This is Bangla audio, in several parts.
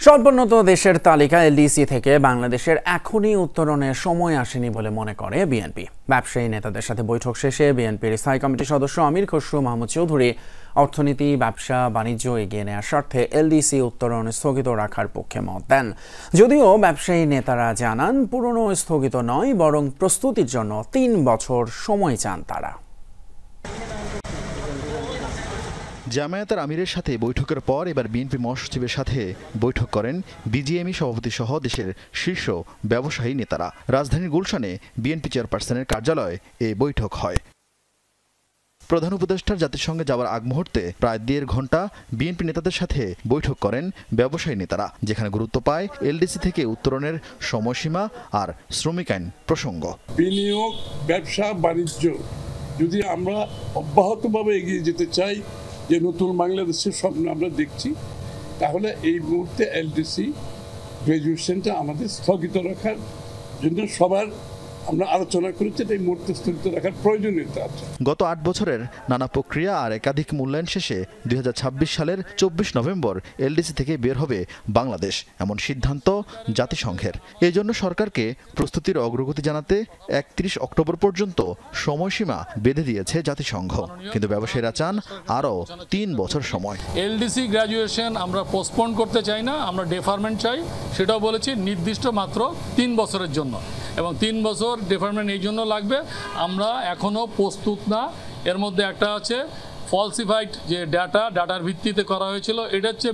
স্বল্পোন্নত দেশের তালিকা এলডিসি থেকে বাংলাদেশের এখনই উত্তরণের সময় আসেনি বলে মনে করে বিএনপি। ব্যবসায়ী নেতাদের সাথে বৈঠক শেষে বিএনপির স্থায়ী কমিটির সদস্য আমির খসরু মাহমুদ চৌধুরী অর্থনীতি, ব্যবসা, বাণিজ্য এগিয়ে নেওয়ার স্বার্থে এলডিসি উত্তরণ স্থগিত রাখার পক্ষে মত দেন। যদিও ব্যবসায়ী নেতারা জানান পুরনো স্থগিত নয়, বরং প্রস্তুতির জন্য ৩ বছর সময় চান তারা। জামায়াতের আমিরের সাথে বৈঠকের পর এবার বিএনপি মহাসচিবের সাথে বৈঠক করেন বিজিএমই সভাপতি সহ দেশের শীর্ষ ব্যবসায়ী নেতারা। রাজধানীর গুলশানে বিএনপি চেয়ারপারসনের কার্যালয়ে এই বৈঠক হয়। প্রধান উপদেষ্টার জাতিসংঘে যাওয়ার আগ মুহূর্তে প্রায় ১.৫ ঘন্টা বিএনপি নেতাদের সাথে বৈঠক করেন ব্যবসায়ী নেতারা, যেখানে গুরুত্ব পায় এলডিসি থেকে উত্তরণের সময়সীমা আর শ্রমিক আইন প্রসঙ্গ। বিনিয়োগ, ব্যবসা, বাণিজ্য যদি আমরা অব্যাহতভাবে এগিয়ে যেতে চাই, যে নতুন বাংলাদেশের স্বপ্ন আমরা দেখছি, তাহলে এই মুহূর্তে এলডিসি গ্র্যাজুয়েশনটা আমাদের স্থগিত রাখার জন্য সবার আমরা আলোচনা করেছি। এই মুহূর্তে স্থগিত রাখার প্রয়োজনীয়তা আছে। গত ৮ বছরের নানা প্রক্রিয়া আর একাধিক মূল্যায়ন শেষে ২০২৬ সালের ২৪ নভেম্বর এলডিসি থেকে বের হবে বাংলাদেশ, এমন সিদ্ধান্ত জাতিসংঘের। এই জন্য সরকারকে প্রস্তুতির অগ্রগতি জানাতে ৩১ অক্টোবর পর্যন্ত সময়সীমা বেঁধে দিয়েছে জাতিসংঘ। কিন্তু ব্যবসায়ীরা চান আরও ৩ বছর সময়। এলডিসি গ্র্যাজুয়েশন আমরা পোস্টপোন করতে চাই না, আমরা ডেফারমেন্ট চাই। সেটাও বলেছি নির্দিষ্ট মাত্র ৩ বছরের জন্য, এবং ৩ বছর ডেফারমেন্ট এই জন্য লাগবে, আমরা এখনও প্রস্তুত না। এর মধ্যে একটা আছে ফলসিফাইড যে ডাটার ভিত্তিতে করা হয়েছিল, এটা হচ্ছে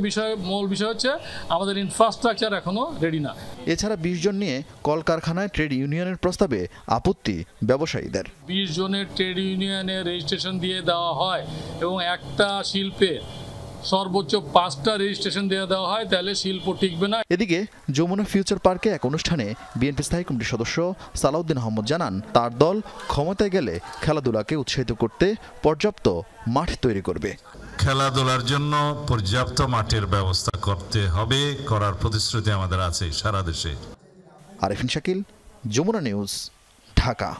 মূল বিষয় হচ্ছে আমাদের ইনফ্রাস্ট্রাকচার এখনও রেডি না। এছাড়া ২০ জন নিয়ে কলকারখানায় ট্রেড ইউনিয়নের প্রস্তাবে আপত্তি ব্যবসায়ীদের। ২০ জনের ট্রেড ইউনিয়নে রেজিস্ট্রেশন দিয়ে দেওয়া হয় এবং একটা শিল্পে সর্বোচ্চ 5টা রেজিস্ট্রেশন দিয়ে দেওয়া হয়, তাহলে শিল্প টিকবে না। এদিকে যমুনা ফিউচার পার্কে এক অনুষ্ঠানে বিএনপি স্থায়ী কমিটির সদস্য সালাউদ্দিন আহমদ জানান, তার দল ক্ষমতায় গেলে খেলাধুলাকে উৎসাহিত করতে পর্যাপ্ত মাঠ তৈরি করবে। খেলাধুলার জন্য পর্যাপ্ত মাঠের ব্যবস্থা করতে হবে, করার প্রতিশ্রুতি আমাদের আছে সারা দেশে। আরেফিন শাকিল, যমুনা নিউজ, ঢাকা।